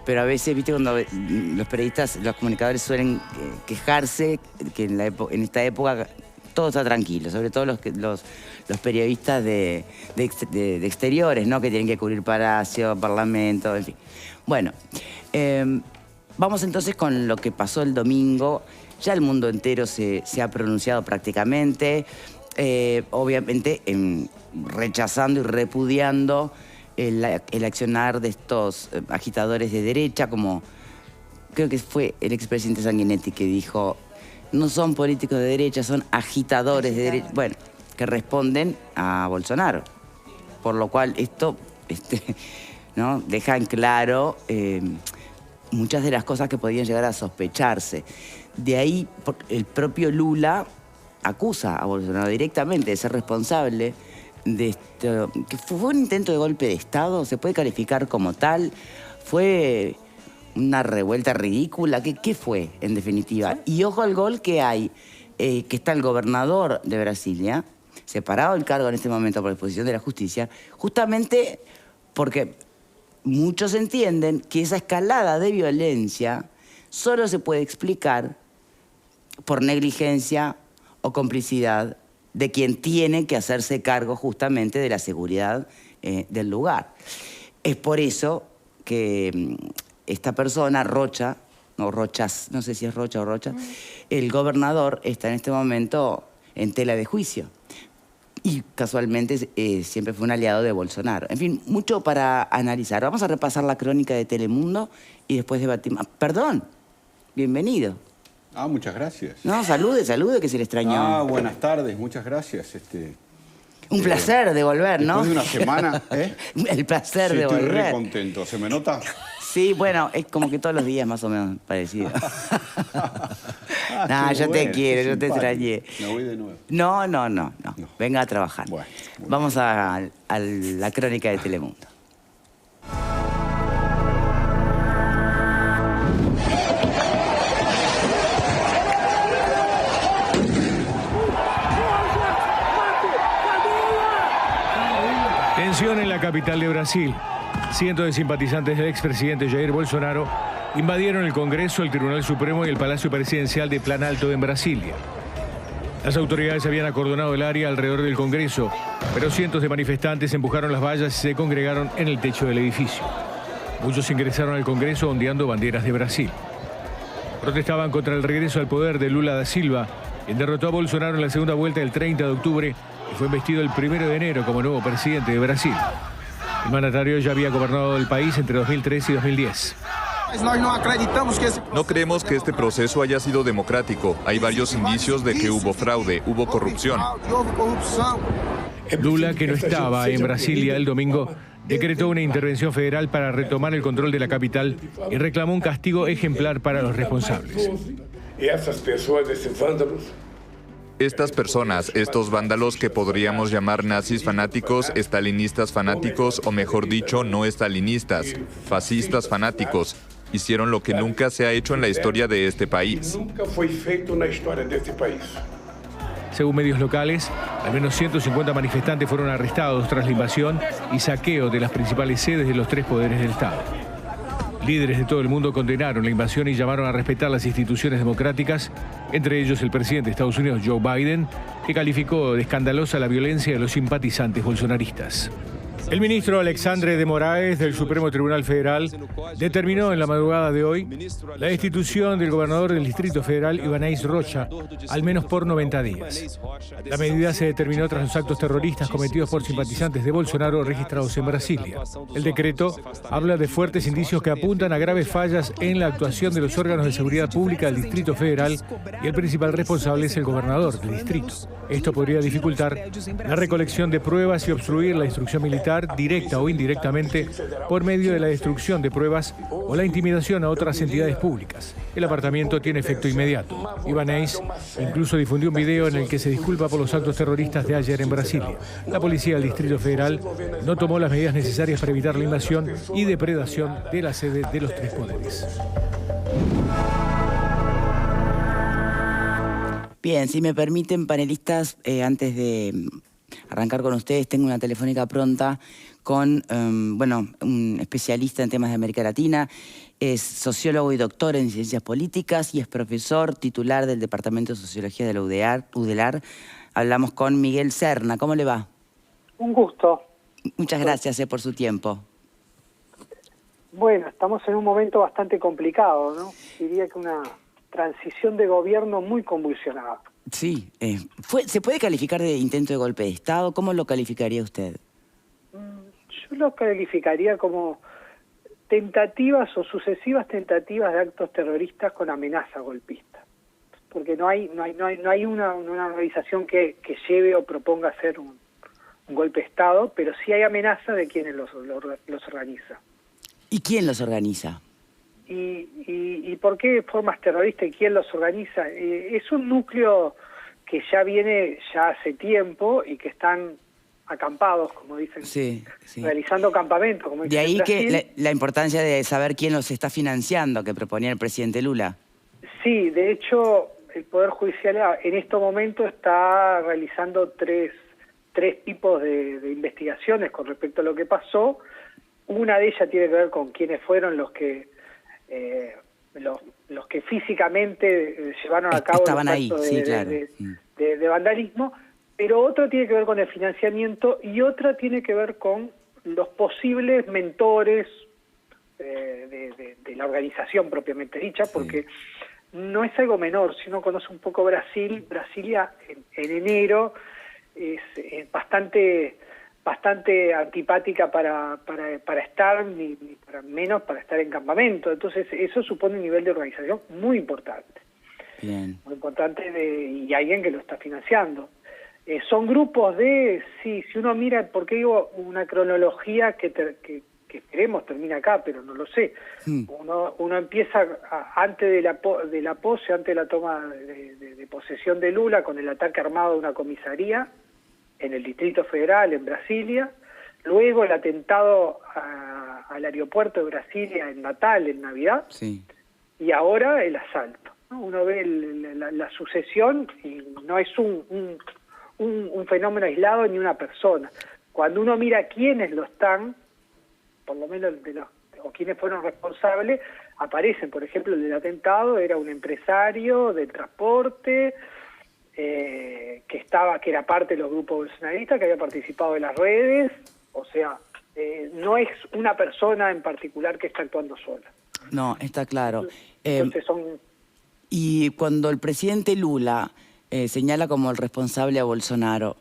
pero a veces, viste, cuando los periodistas, los comunicadores suelen quejarse que en esta época todo está tranquilo, sobre todo los periodistas de exteriores, ¿no? Que tienen que cubrir Palacio, Parlamento, en fin. Bueno, vamos entonces con lo que pasó el domingo. Ya el mundo entero se ha pronunciado prácticamente, obviamente rechazando y repudiando el accionar de estos agitadores de derecha, como creo que fue el expresidente Sanguinetti que dijo, no son políticos de derecha, son agitadores de derecha, bueno, que responden a Bolsonaro. Por lo cual esto ¿no? deja en claro muchas de las cosas que podían llegar a sospecharse. De ahí el propio Lula acusa a Bolsonaro directamente de ser responsable de esto, que fue un intento de golpe de Estado, se puede calificar como tal, fue una revuelta ridícula, ¿qué fue en definitiva? Y ojo al gol que hay, que está el gobernador de Brasilia, separado del cargo en este momento por disposición de la justicia, justamente porque muchos entienden que esa escalada de violencia solo se puede explicar por negligencia o complicidad de quien tiene que hacerse cargo justamente de la seguridad del lugar. Es por eso que esta persona, Rocha, no Rochas, no sé si es Rocha o Rocha, el gobernador está en este momento en tela de juicio. Y casualmente siempre fue un aliado de Bolsonaro. En fin, mucho para analizar. Vamos a repasar la crónica de Telemundo y después debatimos. Perdón, bienvenido. Muchas gracias. No, salude, que se le extrañó. Buenas tardes, muchas gracias. Un placer de volver, ¿no? Después de una semana, El placer de estoy volver. re contento, ¿se me nota? Sí, bueno, es como que todos los días más o menos parecido. No, yo te quiero, yo te extrañé. Me voy de nuevo. No. Venga a trabajar. Bueno, vamos a la crónica de Telemundo. Tensión en la capital de Brasil. Cientos de simpatizantes del expresidente Jair Bolsonaro invadieron el Congreso, el Tribunal Supremo y el Palacio Presidencial de Planalto en Brasilia. Las autoridades habían acordonado el área alrededor del Congreso, pero cientos de manifestantes empujaron las vallas y se congregaron en el techo del edificio. Muchos ingresaron al Congreso ondeando banderas de Brasil. Protestaban contra el regreso al poder de Lula da Silva, quien derrotó a Bolsonaro en la segunda vuelta el 30 de octubre y fue investido el 1 de enero como nuevo presidente de Brasil. El mandatario ya había gobernado el país entre 2003 y 2010. No creemos que este proceso haya sido democrático. Hay varios indicios de que hubo fraude, hubo corrupción. Lula, que no estaba en Brasilia el domingo, decretó una intervención federal para retomar el control de la capital y reclamó un castigo ejemplar para los responsables. Estas personas, estos vándalos que podríamos llamar nazis fanáticos, estalinistas fanáticos o mejor dicho, no estalinistas, fascistas fanáticos, hicieron lo que nunca se ha hecho en la historia de este país. Según medios locales, al menos 150 manifestantes fueron arrestados tras la invasión y saqueo de las principales sedes de los tres poderes del Estado. Líderes de todo el mundo condenaron la invasión y llamaron a respetar las instituciones democráticas, entre ellos el presidente de Estados Unidos, Joe Biden, que calificó de escandalosa la violencia de los simpatizantes bolsonaristas. El ministro Alexandre de Moraes del Supremo Tribunal Federal determinó en la madrugada de hoy la destitución del gobernador del Distrito Federal, Ibanez Rocha, al menos por 90 días. La medida se determinó tras los actos terroristas cometidos por simpatizantes de Bolsonaro registrados en Brasilia. El decreto habla de fuertes indicios que apuntan a graves fallas en la actuación de los órganos de seguridad pública del Distrito Federal y el principal responsable es el gobernador del distrito. Esto podría dificultar la recolección de pruebas y obstruir la instrucción militar directa o indirectamente por medio de la destrucción de pruebas o la intimidación a otras entidades públicas. El apartamiento tiene efecto inmediato. Ibanez incluso difundió un video en el que se disculpa por los actos terroristas de ayer en Brasilia. La policía del Distrito Federal no tomó las medidas necesarias para evitar la invasión y depredación de la sede de los tres poderes. Bien, si me permiten, panelistas, antes de arrancar con ustedes, tengo una telefónica pronta con, bueno, un especialista en temas de América Latina, es sociólogo y doctor en ciencias políticas y es profesor titular del Departamento de Sociología de la UDELAR. Hablamos con Miguel Serna. ¿Cómo le va? Un gusto. Muchas gracias por su tiempo. Bueno, estamos en un momento bastante complicado, ¿no? Diría que una transición de gobierno muy convulsionada. Sí. ¿Se puede calificar de intento de golpe de Estado? ¿Cómo lo calificaría usted? Yo lo calificaría como tentativas o sucesivas tentativas de actos terroristas con amenaza golpista. Porque no hay una organización que lleve o proponga hacer un golpe de Estado, pero sí hay amenaza de quienes los organiza. ¿Y quién los organiza? ¿Y por qué formas terroristas y quién los organiza? Es un núcleo que ya viene ya hace tiempo y que están acampados, como dicen, sí. realizando campamentos. Como de ahí que la importancia de saber quién los está financiando, que proponía el presidente Lula. Sí, de hecho, el Poder Judicial en estos momentos está realizando tres tipos de investigaciones con respecto a lo que pasó. Una de ellas tiene que ver con quiénes fueron los que físicamente llevaron a cabo estaban los ahí, actos sí, claro. de vandalismo, pero otro tiene que ver con el financiamiento y otra tiene que ver con los posibles mentores de la organización propiamente dicha, porque no es algo menor. Si uno conoce un poco Brasilia en enero es bastante antipática para estar, ni para menos para estar en campamento. Entonces eso supone un nivel de organización muy importante. Bien. Muy importante y alguien que lo está financiando. Son grupos si uno mira, porque digo una cronología que esperemos termina acá, pero no lo sé. Uno empieza antes de la pose, antes de la toma de posesión de Lula, con el ataque armado de una comisaría en el Distrito Federal, en Brasilia, luego el atentado al aeropuerto de Brasilia en Natal, en Navidad, y ahora el asalto, ¿no? Uno ve la sucesión y no es un fenómeno aislado ni una persona. Cuando uno mira quiénes lo están, por lo menos o quiénes fueron responsables, aparecen. Por ejemplo, el del atentado era un empresario del transporte, que era parte de los grupos bolsonaristas, que había participado de las redes. O sea, no es una persona en particular que está actuando sola. No, está claro. Entonces y cuando el presidente Lula señala como el responsable a Bolsonaro,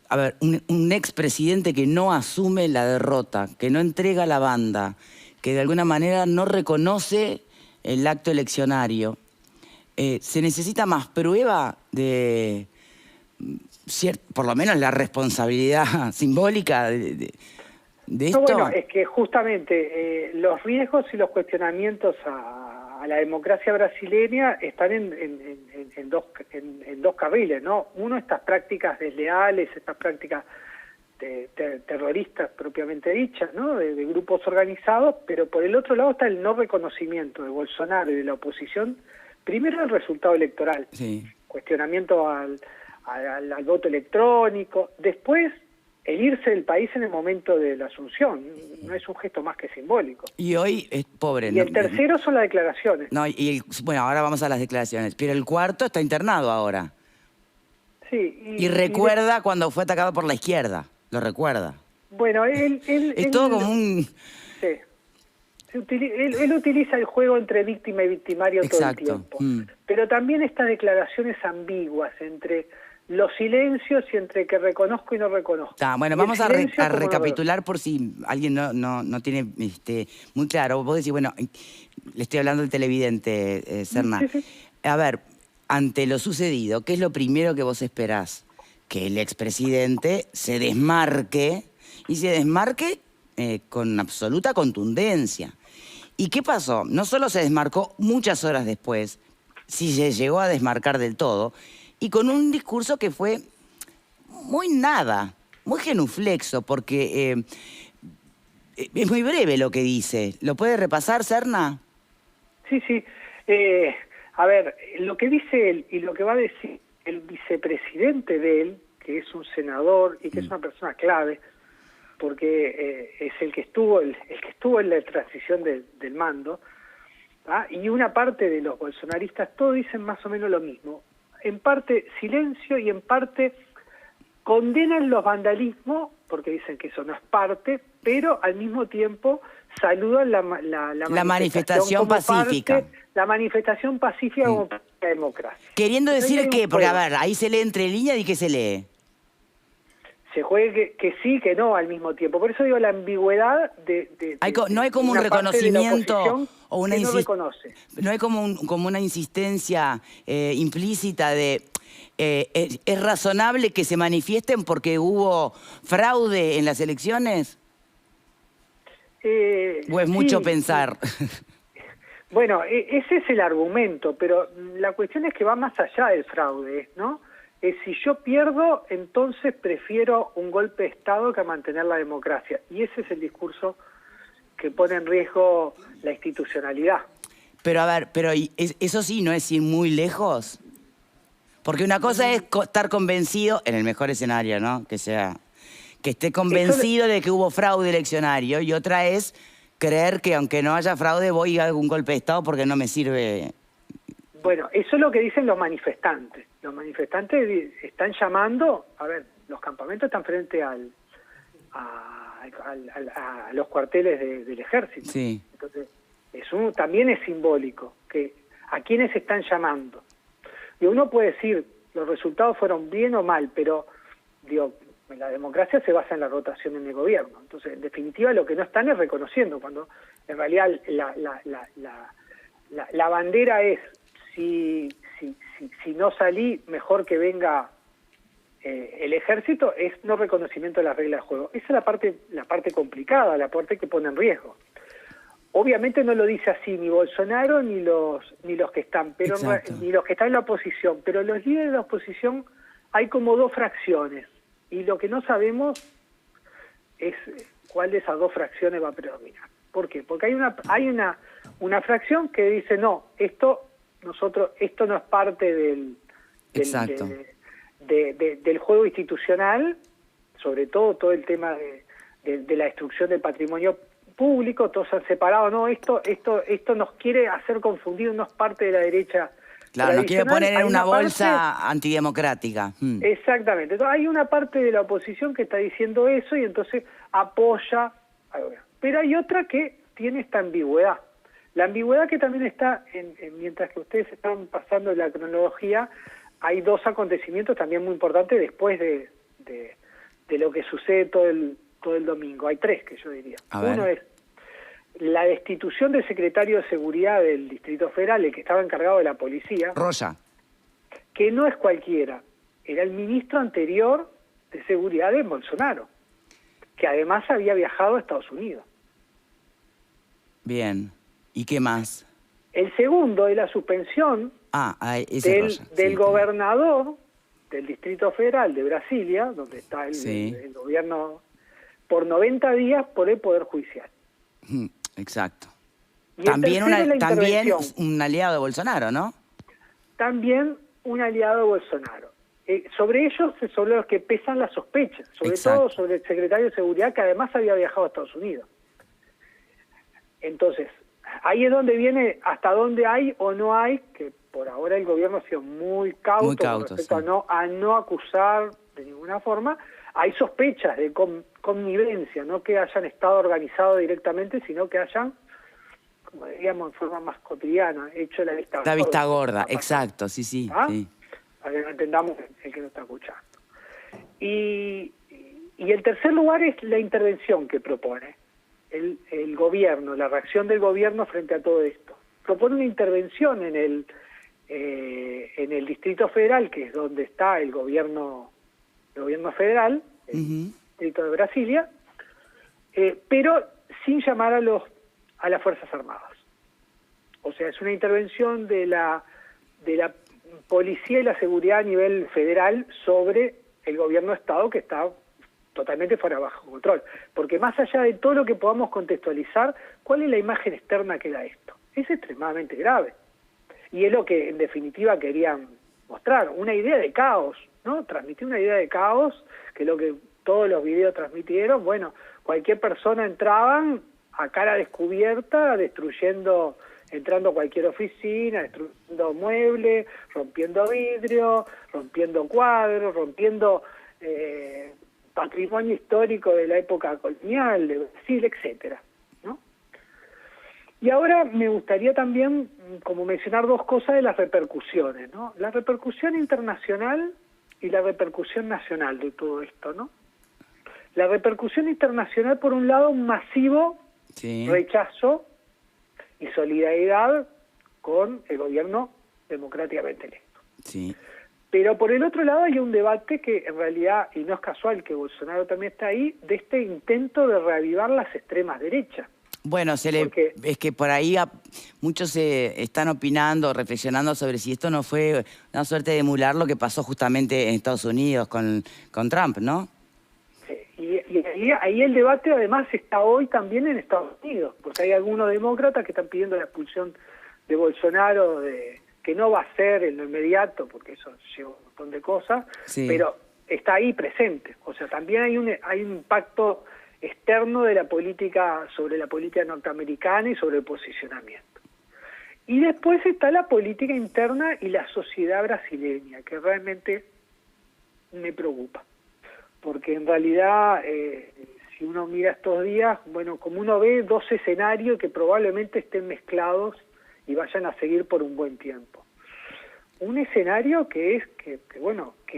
a ver, un expresidente que no asume la derrota, que no entrega la banda, que de alguna manera no reconoce el acto eleccionario, se necesita más prueba de, por lo menos la responsabilidad simbólica de esto. No, bueno, es que justamente los riesgos y los cuestionamientos a la democracia brasileña están en dos carriles, ¿no? Uno, estas prácticas desleales, estas prácticas terroristas propiamente dichas, ¿no? De grupos organizados, pero por el otro lado está el no reconocimiento de Bolsonaro y de la oposición. Primero el resultado electoral, cuestionamiento al voto electrónico, después el irse del país en el momento de la asunción, no es un gesto más que simbólico. Y hoy es pobre. Y el tercero son las declaraciones. No, bueno, ahora vamos a las declaraciones, pero el cuarto está internado ahora. Sí. Y recuerda cuando fue atacado por la izquierda, lo recuerda. Bueno, él todo como un... Sí. Él utiliza el juego entre víctima y victimario todo el tiempo. Pero también estas declaraciones ambiguas entre los silencios y entre que reconozco y no reconozco. Bueno, vamos a recapitular por si alguien no tiene muy claro. Vos decís, bueno, le estoy hablando al televidente, Serna. Sí. A ver, ante lo sucedido, ¿qué es lo primero que vos esperás? Que el expresidente se desmarque, y se desmarque con absoluta contundencia. ¿Y qué pasó? No solo se desmarcó muchas horas después, si se llegó a desmarcar del todo, y con un discurso que fue muy genuflexo, porque es muy breve lo que dice. ¿Lo puede repasar, Serna? Sí. A ver, lo que dice él y lo que va a decir el vicepresidente de él, que es un senador y que es una persona clave, porque es el que estuvo en la transición del mando, ¿ah? Y una parte de los bolsonaristas, todos dicen más o menos lo mismo. En parte silencio y en parte condenan los vandalismos, porque dicen que eso no es parte, pero al mismo tiempo saludan la manifestación pacífica. La manifestación pacífica como parte de la democracia. Queriendo decir que, porque a ver, ahí se lee entre líneas y ¿qué se lee? Se juegue que sí, que no al mismo tiempo. Por eso digo la ambigüedad no hay como un reconocimiento o una no reconoce. No hay como una insistencia implícita de ¿es razonable que se manifiesten porque hubo fraude en las elecciones? ¿O es mucho pensar? Bueno, ese es el argumento, pero la cuestión es que va más allá del fraude, ¿no? Si yo pierdo, entonces prefiero un golpe de Estado que mantener la democracia. Y ese es el discurso que pone en riesgo la institucionalidad. Pero a ver, eso sí, ¿no es ir muy lejos? Porque una cosa es estar convencido, en el mejor escenario, ¿no? Que esté convencido de que hubo fraude eleccionario, y otra es creer que aunque no haya fraude voy a algún golpe de Estado porque no me sirve. Bueno, eso es lo que dicen los manifestantes. Los manifestantes están llamando, a ver, los campamentos están frente a los cuarteles del ejército. Sí. Entonces, también es simbólico, que a quiénes están llamando. Y uno puede decir, los resultados fueron bien o mal, pero digo, la democracia se basa en la rotación en el gobierno. Entonces, en definitiva, lo que no están es reconociendo, cuando en realidad la bandera es, si no salí, mejor que venga el ejército, es no reconocimiento de las reglas del juego. Esa es la parte complicada, la parte que pone en riesgo. Obviamente no lo dice así ni Bolsonaro ni los que están, pero ni los que están en la oposición, pero los líderes de la oposición hay como dos fracciones, y lo que no sabemos es cuál de esas dos fracciones va a predominar. ¿Por qué? Porque hay una fracción que dice, no, esto no es parte del juego institucional, sobre todo el tema de la destrucción del patrimonio público, todos se han separado, no, esto nos quiere hacer confundir, no es parte de la derecha. Claro, nos quiere poner en una bolsa antidemocrática. Exactamente. Entonces, hay una parte de la oposición que está diciendo eso y entonces apoya. Pero hay otra que tiene esta ambigüedad. La ambigüedad que también está, mientras que ustedes están pasando la cronología, hay dos acontecimientos también muy importantes después de lo que sucede todo el domingo. Hay tres, que yo diría. Uno es la destitución del secretario de Seguridad del Distrito Federal, el que estaba encargado de la policía. Rosa. Que no es cualquiera, era el ministro anterior de Seguridad de Bolsonaro, que además había viajado a Estados Unidos. Bien. ¿Y qué más? El segundo es la suspensión del gobernador del Distrito Federal de Brasilia, donde está el gobierno, por 90 días por el Poder Judicial. Exacto. Y también un aliado de Bolsonaro, ¿no? También un aliado de Bolsonaro. Sobre ellos son los que pesan las sospechas, sobre todo sobre el secretario de Seguridad, que además había viajado a Estados Unidos. Entonces, ahí es donde viene hasta dónde hay o no hay, que por ahora el gobierno ha sido muy cauto con respecto a no acusar de ninguna forma. Hay sospechas de connivencia, no que hayan estado organizados directamente, sino que hayan, como diríamos en forma más cotidiana, hecho la vista gorda. La vista gorda, exacto, sí. Para que no entendamos el que nos está escuchando. Y el tercer lugar es la intervención que propone el gobierno, la reacción del gobierno frente a todo esto. Propone una intervención en el Distrito Federal, que es donde está el gobierno federal, el Distrito de Brasilia, pero sin llamar a las Fuerzas Armadas. O sea, es una intervención de la policía y la seguridad a nivel federal sobre el gobierno de Estado, que está totalmente fuera bajo control. Porque más allá de todo lo que podamos contextualizar, ¿cuál es la imagen externa que da esto? Es extremadamente grave. Y es lo que en definitiva querían mostrar, una idea de caos, ¿no? Transmitió una idea de caos, que es lo que todos los videos transmitieron. Bueno, cualquier persona entraban a cara descubierta, entrando a cualquier oficina, destruyendo muebles, rompiendo vidrio, rompiendo cuadros, rompiendo patrimonio histórico de la época colonial, de Brasil, etcétera, ¿no? Y ahora me gustaría también, como mencionar dos cosas de las repercusiones, ¿no? La repercusión internacional y la repercusión nacional de todo esto, ¿no? La repercusión internacional, por un lado, un masivo rechazo y solidaridad con el gobierno democráticamente electo. Sí. Pero por el otro lado hay un debate que en realidad, y no es casual que Bolsonaro también está ahí, de este intento de reavivar las extremas derechas. Bueno, es que por ahí muchos están opinando, reflexionando sobre si esto no fue una suerte de emular lo que pasó justamente en Estados Unidos con Trump, ¿no? Y ahí el debate además está hoy también en Estados Unidos, porque hay algunos demócratas que están pidiendo la expulsión de Bolsonaro, que no va a ser en lo inmediato, porque eso lleva un montón de cosas, pero está ahí presente. O sea, también hay un impacto externo de la política, sobre la política norteamericana y sobre el posicionamiento. Y después está la política interna y la sociedad brasileña, que realmente me preocupa. Porque en realidad, si uno mira estos días, bueno, como uno ve dos escenarios que probablemente estén mezclados y vayan a seguir por un buen tiempo. Un escenario que es que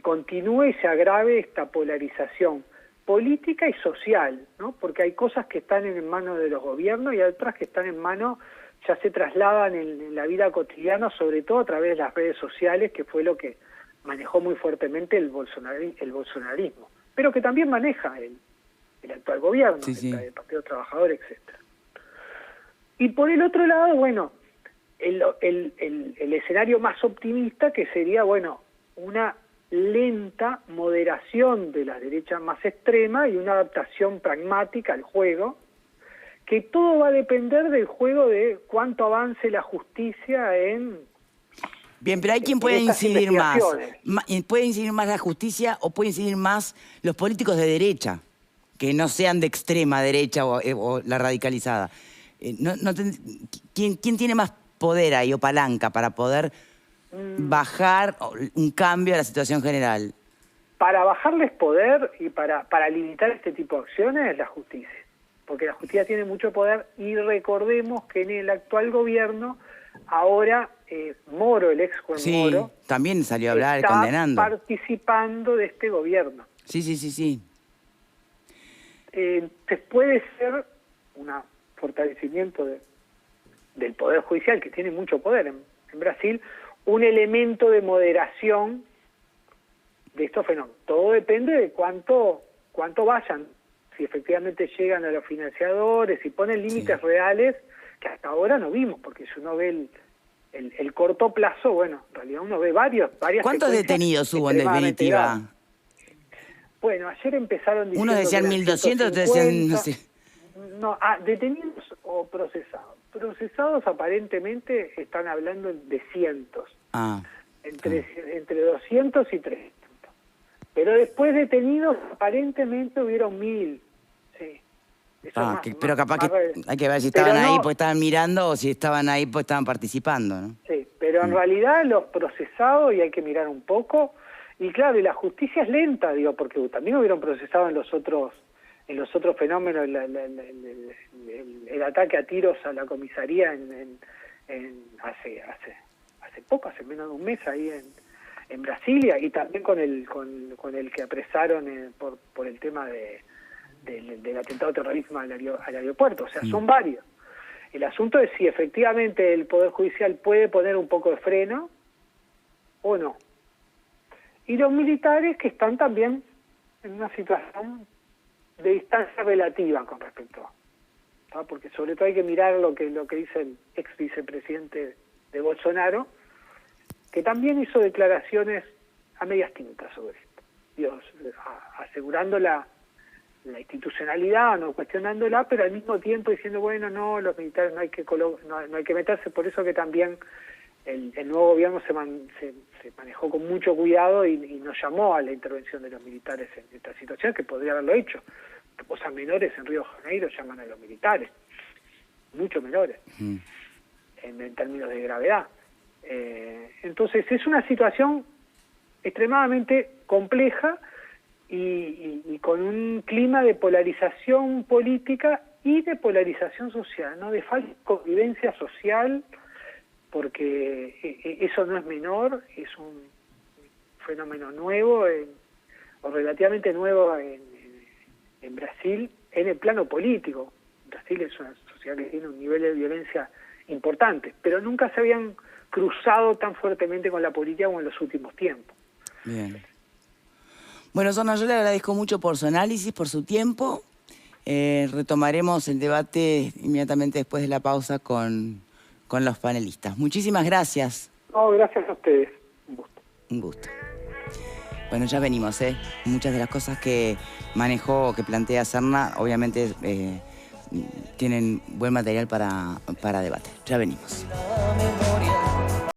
continúe y se agrave esta polarización política y social, ¿no? Porque hay cosas que están en manos de los gobiernos y otras que están en manos, ya se trasladan en la vida cotidiana, sobre todo a través de las redes sociales, que fue lo que manejó muy fuertemente el bolsonarismo, pero que también maneja el actual gobierno, el Partido Trabajador, etcétera. Y por el otro lado, bueno, el escenario más optimista, que sería, bueno, una lenta moderación de la derecha más extrema y una adaptación pragmática al juego, que todo va a depender del juego de cuánto avance la justicia en... Bien, pero hay quien puede incidir más. Puede incidir más la justicia o puede incidir más los políticos de derecha, que no sean de extrema derecha o la radicalizada. ¿Quién tiene más poder ahí o palanca para poder bajar un cambio a la situación general? Para bajarles poder y para limitar este tipo de acciones es la justicia, porque la justicia tiene mucho poder, y recordemos que en el actual gobierno ahora Moro, el ex juez Moro, también salió a hablar está condenando, participando de este gobierno. Sí. Puede ser un fortalecimiento del Poder Judicial, que tiene mucho poder en Brasil, un elemento de moderación de estos fenómenos. Todo depende de cuánto vayan, si efectivamente llegan a los financiadores, si ponen límites reales, que hasta ahora no vimos, porque si uno ve el corto plazo, bueno, en realidad uno ve varias ¿Cuántos detenidos hubo en definitiva? Bueno, ayer empezaron diciendo... Unos decían 1.200, otros decían, no sé. No, detenidos o procesados. Procesados aparentemente están hablando de cientos. Entre 200 y 300. Pero después detenidos aparentemente hubieron 1.000. Sí. Pero capaz que hay que ver si estaban ahí pues estaban mirando o si estaban ahí pues estaban participando, ¿no? Sí, pero en realidad los procesados, y hay que mirar un poco, y claro, y la justicia es lenta, digo, porque también hubieron procesado en los otros fenómenos, el ataque a tiros a la comisaría hace poco, hace menos de un mes ahí en Brasilia, y también con el que apresaron por el tema del atentado terrorismo al aeropuerto. O sea, son varios. El asunto es si efectivamente el Poder Judicial puede poner un poco de freno o no. Y los militares, que están también en una situación de distancia relativa con respecto a, ¿no? Porque sobre todo hay que mirar lo que dice el ex vicepresidente de Bolsonaro, que también hizo declaraciones a medias tintas sobre esto, asegurando la institucionalidad, no cuestionándola, pero al mismo tiempo diciendo, bueno, no, los militares no hay que meterse. Por eso que también el nuevo gobierno se manejó con mucho cuidado y no llamó a la intervención de los militares en esta situación, que podría haberlo hecho. Cosas menores en Río de Janeiro llaman a los militares, mucho menores, en términos de gravedad. Entonces es una situación extremadamente compleja y con un clima de polarización política y de polarización social, ¿no? De falta de convivencia social, porque eso no es menor, es un fenómeno nuevo o relativamente nuevo en Brasil en el plano político. Brasil es una sociedad que tiene un nivel de violencia importante, pero nunca se habían cruzado tan fuertemente con la política como en los últimos tiempos. Bien. Bueno, Sorna, yo le agradezco mucho por su análisis, por su tiempo. Retomaremos el debate inmediatamente después de la pausa con los panelistas. Muchísimas gracias. No, gracias a ustedes. Un gusto. Un gusto. Bueno, ya venimos, ¿eh? Muchas de las cosas que manejó, que plantea Serna, obviamente tienen buen material para debate. Ya venimos.